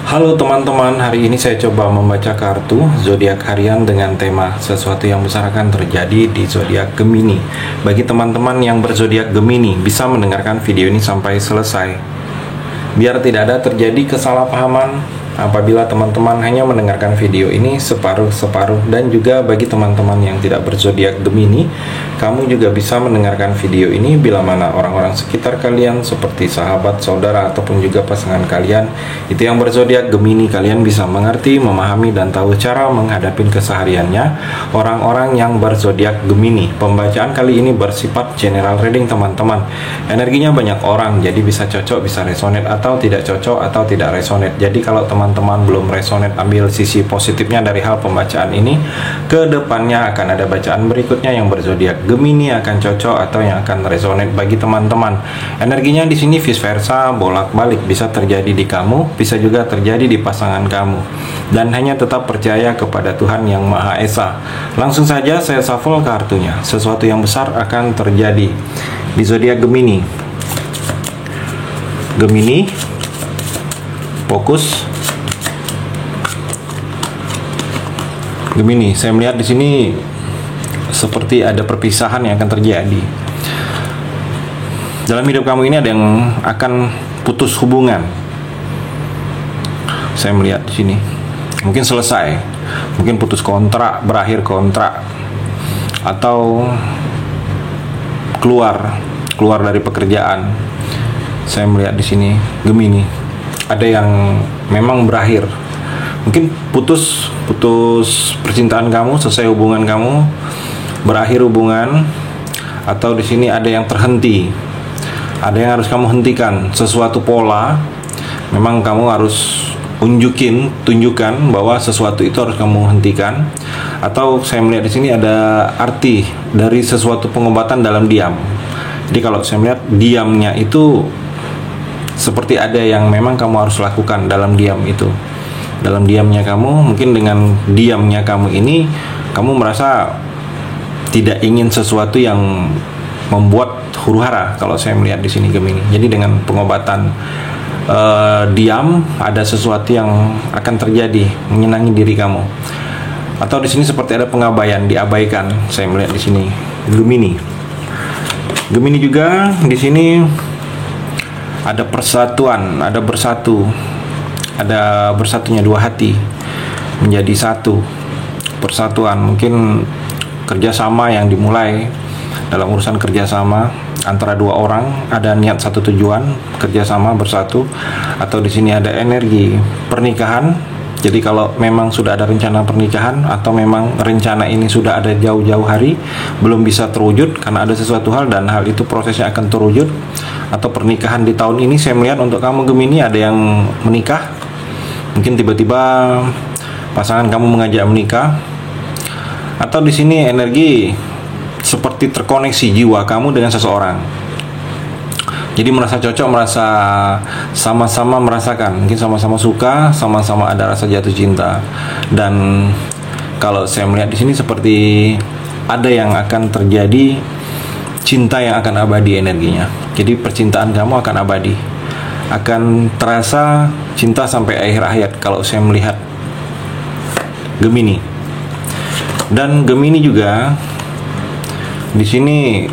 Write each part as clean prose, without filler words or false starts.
Halo teman-teman, hari ini saya coba membaca kartu zodiak harian dengan tema sesuatu yang besar akan terjadi di zodiak Gemini. Bagi teman-teman yang berzodiak Gemini, bisa mendengarkan video ini sampai selesai. Biar tidak ada terjadi kesalahpahaman apabila teman-teman hanya mendengarkan video ini separuh-separuh, dan juga bagi teman-teman yang tidak berzodiak Gemini, kamu juga bisa mendengarkan video ini bila mana orang-orang sekitar kalian seperti sahabat, saudara, ataupun juga pasangan kalian itu yang berzodiak Gemini, kalian bisa mengerti, memahami, dan tahu cara menghadapi kesehariannya orang-orang yang berzodiak Gemini. Pembacaan kali ini bersifat general reading teman-teman. Energinya banyak orang, jadi bisa cocok, bisa resonate, atau tidak cocok, atau tidak resonate. Jadi kalau teman-teman belum resonate, ambil sisi positifnya dari hal pembacaan ini. Kedepannya akan ada bacaan berikutnya yang berzodiak Gemini akan cocok atau yang akan resonate bagi teman-teman. Energinya di sini vice versa, bolak-balik, bisa terjadi di kamu, bisa juga terjadi di pasangan kamu. Dan hanya tetap percaya kepada Tuhan Yang Maha Esa. Langsung saja saya shuffle kartunya. Sesuatu yang besar akan terjadi di zodiak Gemini. Gemini, fokus. Gemini, saya melihat di sini seperti ada perpisahan yang akan terjadi. Dalam hidup kamu ini ada yang akan putus hubungan. Saya melihat di sini. Mungkin selesai, mungkin putus kontrak, berakhir kontrak, atau keluar dari pekerjaan. Saya melihat di sini Gemini, ada yang memang berakhir. Mungkin putus percintaan kamu, selesai hubungan kamu, berakhir hubungan, atau di sini ada yang terhenti. Ada yang harus kamu hentikan, sesuatu pola. Memang kamu harus tunjukkan bahwa sesuatu itu harus kamu hentikan. Atau saya melihat di sini ada arti dari sesuatu pengobatan dalam diam. Jadi kalau saya melihat diamnya itu seperti ada yang memang kamu harus lakukan dalam diam itu. Dalam diamnya kamu, mungkin dengan diamnya kamu ini, kamu merasa tidak ingin sesuatu yang membuat huru-hara. Kalau saya melihat di sini Gemini. Jadi dengan pengobatan diam, ada sesuatu yang akan terjadi, menyenangi diri kamu. Atau di sini seperti ada pengabaian, diabaikan. Saya melihat di sini Gemini. Gemini juga di sini ada persatuan, ada bersatu. Ada bersatunya dua hati menjadi satu. Persatuan, mungkin kerjasama yang dimulai dalam urusan kerjasama antara dua orang, ada niat satu tujuan, kerjasama bersatu. Atau di sini ada energi pernikahan. Jadi kalau memang sudah ada rencana pernikahan, atau memang rencana ini sudah ada jauh-jauh hari belum bisa terwujud karena ada sesuatu hal, dan hal itu prosesnya akan terwujud, atau pernikahan di tahun ini, saya melihat untuk kamu Gemini ada yang menikah. Mungkin tiba-tiba pasangan kamu mengajak menikah. Atau di sini energi seperti terkoneksi jiwa kamu dengan seseorang. Jadi merasa cocok, merasa sama-sama merasakan, mungkin sama-sama suka, sama-sama ada rasa jatuh cinta. Dan kalau saya melihat di sini seperti ada yang akan terjadi cinta yang akan abadi energinya. Jadi percintaan kamu akan abadi, akan terasa cinta sampai akhir hayat kalau saya melihat Gemini. Dan Gemini juga di sini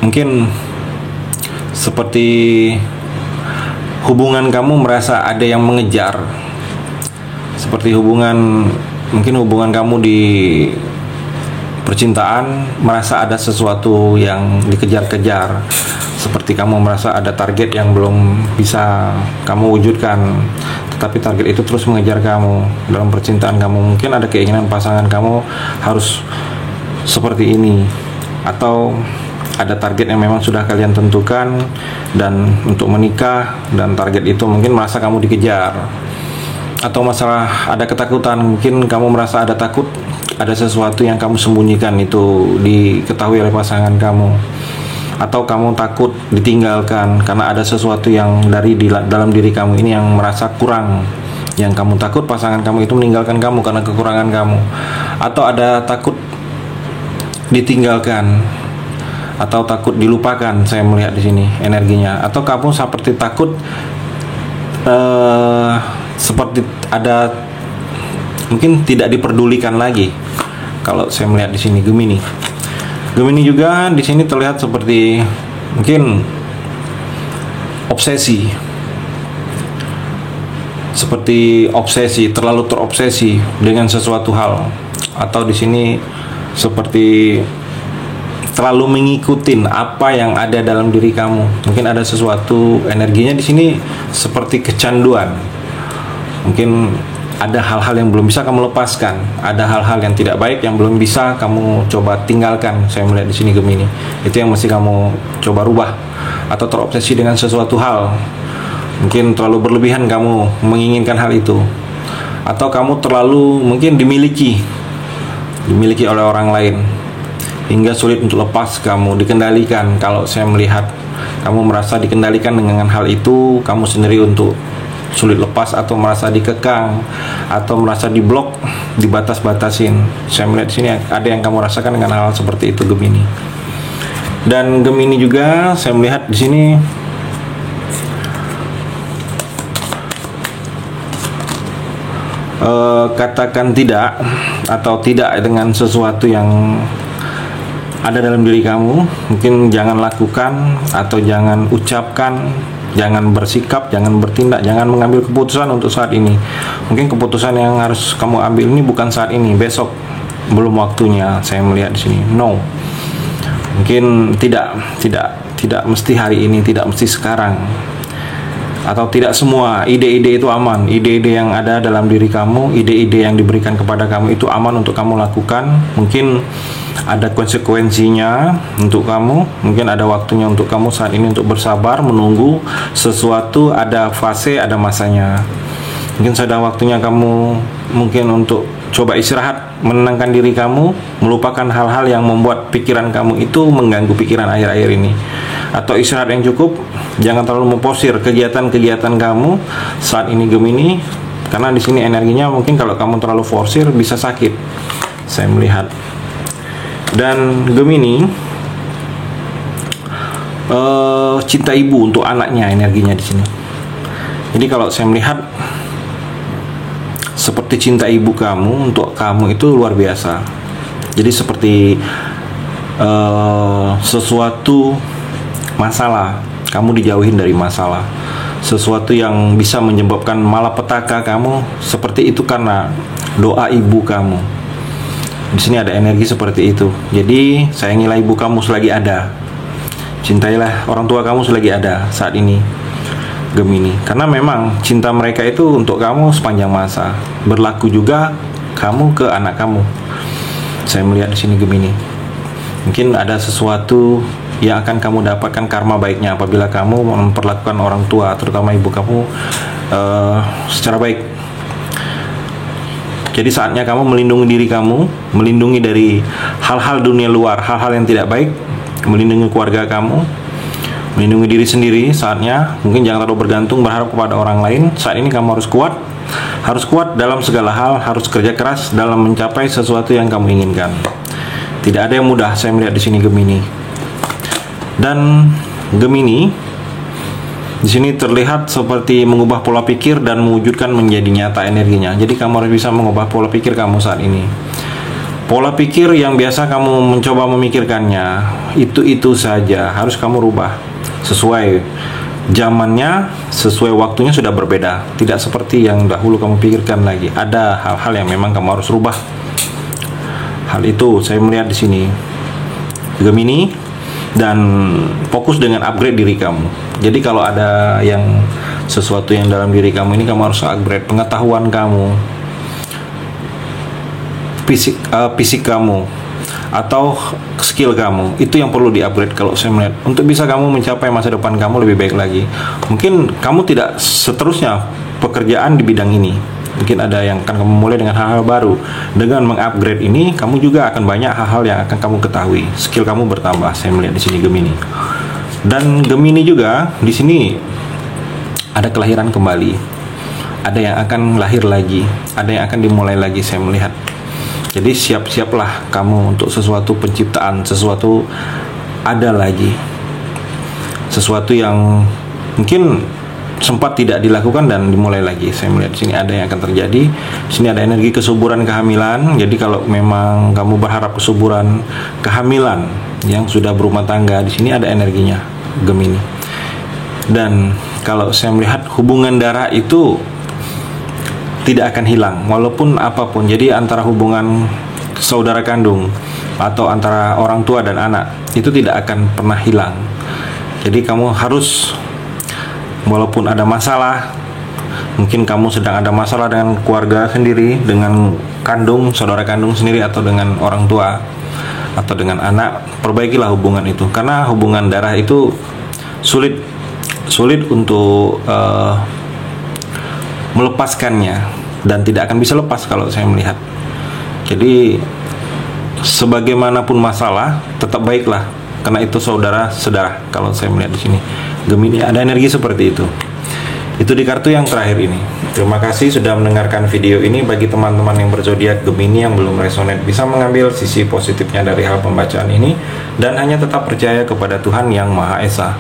mungkin seperti hubungan kamu merasa ada yang mengejar. Seperti mungkin hubungan kamu di percintaan merasa ada sesuatu yang dikejar-kejar. Seperti kamu merasa ada target yang belum bisa kamu wujudkan, tetapi target itu terus mengejar kamu. Dalam percintaan kamu mungkin ada keinginan pasangan kamu harus seperti ini, atau ada target yang memang sudah kalian tentukan dan untuk menikah, dan target itu mungkin merasa kamu dikejar. Atau masalah ada ketakutan, mungkin kamu merasa ada takut, ada sesuatu yang kamu sembunyikan itu diketahui oleh pasangan kamu. Atau kamu takut ditinggalkan karena ada sesuatu yang dalam diri kamu ini yang merasa kurang, yang kamu takut pasangan kamu itu meninggalkan kamu karena kekurangan kamu. Atau ada takut ditinggalkan, atau takut dilupakan. Saya melihat di sini energinya. Atau kamu seperti takut seperti ada mungkin tidak diperdulikan lagi. Kalau saya melihat di sini Gemini juga di sini terlihat seperti mungkin obsesi, terlalu terobsesi dengan sesuatu hal, atau di sini seperti terlalu mengikutin apa yang ada dalam diri kamu. Mungkin ada sesuatu energinya di sini seperti kecanduan. Mungkin ada hal-hal yang belum bisa kamu lepaskan, ada hal-hal yang tidak baik yang belum bisa kamu coba tinggalkan. Saya melihat di sini Gemini, itu yang mesti kamu coba rubah, atau terobsesi dengan sesuatu hal. Mungkin terlalu berlebihan kamu menginginkan hal itu, atau kamu terlalu mungkin dimiliki oleh orang lain hingga sulit untuk lepas kamu, dikendalikan. Kalau saya melihat kamu merasa dikendalikan dengan hal itu, kamu sendiri untuk sulit lepas, atau merasa dikekang, atau merasa diblok, dibatas-batasin. Saya melihat di sini ada yang kamu rasakan dengan hal seperti itu Gemini. Dan Gemini juga saya melihat di sini katakan tidak, atau tidak dengan sesuatu yang ada dalam diri kamu. Mungkin jangan lakukan, atau jangan ucapkan, jangan bersikap, jangan bertindak, jangan mengambil keputusan untuk saat ini. Mungkin keputusan yang harus kamu ambil ini bukan saat ini, besok, belum waktunya. Saya melihat di sini no. Mungkin tidak mesti hari ini, tidak mesti sekarang, atau tidak semua ide-ide itu aman. Ide-ide yang ada dalam diri kamu, ide-ide yang diberikan kepada kamu itu aman untuk kamu lakukan. Mungkin ada konsekuensinya untuk kamu, mungkin ada waktunya untuk kamu saat ini untuk bersabar, menunggu sesuatu. Ada fase, ada masanya. Mungkin sudah waktunya kamu mungkin untuk coba istirahat, menenangkan diri kamu, melupakan hal-hal yang membuat pikiran kamu itu mengganggu pikiran akhir-akhir ini. Atau istirahat yang cukup, jangan terlalu memforsir kegiatan-kegiatan kamu saat ini Gemini, karena di sini energinya mungkin kalau kamu terlalu forsir bisa sakit, saya melihat. Dan Gemini cinta ibu untuk anaknya, energinya di sini. Jadi kalau saya melihat seperti cinta ibu kamu untuk kamu itu luar biasa. Jadi seperti sesuatu masalah, kamu dijauhin dari masalah, sesuatu yang bisa menyebabkan malapetaka kamu, seperti itu karena doa ibu kamu. Di sini ada energi seperti itu. Jadi sayangilah ibu kamu selagi ada, cintailah orang tua kamu selagi ada saat ini Gemini, karena memang cinta mereka itu untuk kamu sepanjang masa. Berlaku juga kamu ke anak kamu. Saya melihat di sini Gemini. Mungkin ada sesuatu yang akan kamu dapatkan karma baiknya apabila kamu memperlakukan orang tua, terutama ibu kamu, secara baik. Jadi saatnya kamu melindungi diri kamu, melindungi dari hal-hal dunia luar, hal-hal yang tidak baik, melindungi keluarga kamu, melindungi diri sendiri. Saatnya mungkin jangan terlalu bergantung berharap kepada orang lain. Saat ini kamu harus kuat dalam segala hal, harus kerja keras dalam mencapai sesuatu yang kamu inginkan. Tidak ada yang mudah, saya melihat di sini Gemini. Dan Gemini di sini terlihat seperti mengubah pola pikir dan mewujudkan menjadi nyata energinya. Jadi kamu harus bisa mengubah pola pikir kamu saat ini. Pola pikir yang biasa kamu mencoba memikirkannya, itu saja harus kamu rubah. Sesuai zamannya, sesuai waktunya sudah berbeda. Tidak seperti yang dahulu kamu pikirkan lagi. Ada hal-hal yang memang kamu harus rubah. Hal itu saya melihat di sini Gemini. Dan fokus dengan upgrade diri kamu. Jadi kalau ada yang sesuatu yang dalam diri kamu ini, kamu harus upgrade pengetahuan kamu, fisik kamu, atau skill kamu. Itu yang perlu di-upgrade kalau saya melihat, untuk bisa kamu mencapai masa depan kamu lebih baik lagi. Mungkin kamu tidak seterusnya pekerjaan di bidang ini. Mungkin ada yang akan kamu mulai dengan hal-hal baru. Dengan mengupgrade ini, kamu juga akan banyak hal-hal yang akan kamu ketahui. Skill kamu bertambah. Saya melihat di sini Gemini. Dan Gemini juga di sini ada kelahiran kembali. Ada yang akan lahir lagi. Ada yang akan dimulai lagi. Saya melihat. Jadi siap-siaplah kamu untuk sesuatu penciptaan, sesuatu ada lagi. Sesuatu yang mungkin sempat tidak dilakukan dan dimulai lagi. Saya melihat di sini ada yang akan terjadi. Di sini ada energi kesuburan kehamilan. Jadi kalau memang kamu berharap kesuburan kehamilan yang sudah berumah tangga, di sini ada energinya Gemini. Dan kalau saya melihat hubungan darah itu tidak akan hilang walaupun apapun. Jadi antara hubungan saudara kandung atau antara orang tua dan anak itu tidak akan pernah hilang. Jadi kamu harus, walaupun ada masalah, mungkin kamu sedang ada masalah dengan keluarga sendiri, dengan saudara kandung sendiri, atau dengan orang tua atau dengan anak, perbaikilah hubungan itu, karena hubungan darah itu sulit untuk melepaskannya, dan tidak akan bisa lepas kalau saya melihat. Jadi sebagaimanapun masalah, tetap baiklah, karena itu saudara kalau saya melihat di sini. Gemini ada energi seperti itu. Itu di kartu yang terakhir ini. Terima kasih sudah mendengarkan video ini. Bagi teman-teman yang berzodiak Gemini yang belum resonate, bisa mengambil sisi positifnya dari hal pembacaan ini dan hanya tetap percaya kepada Tuhan Yang Maha Esa.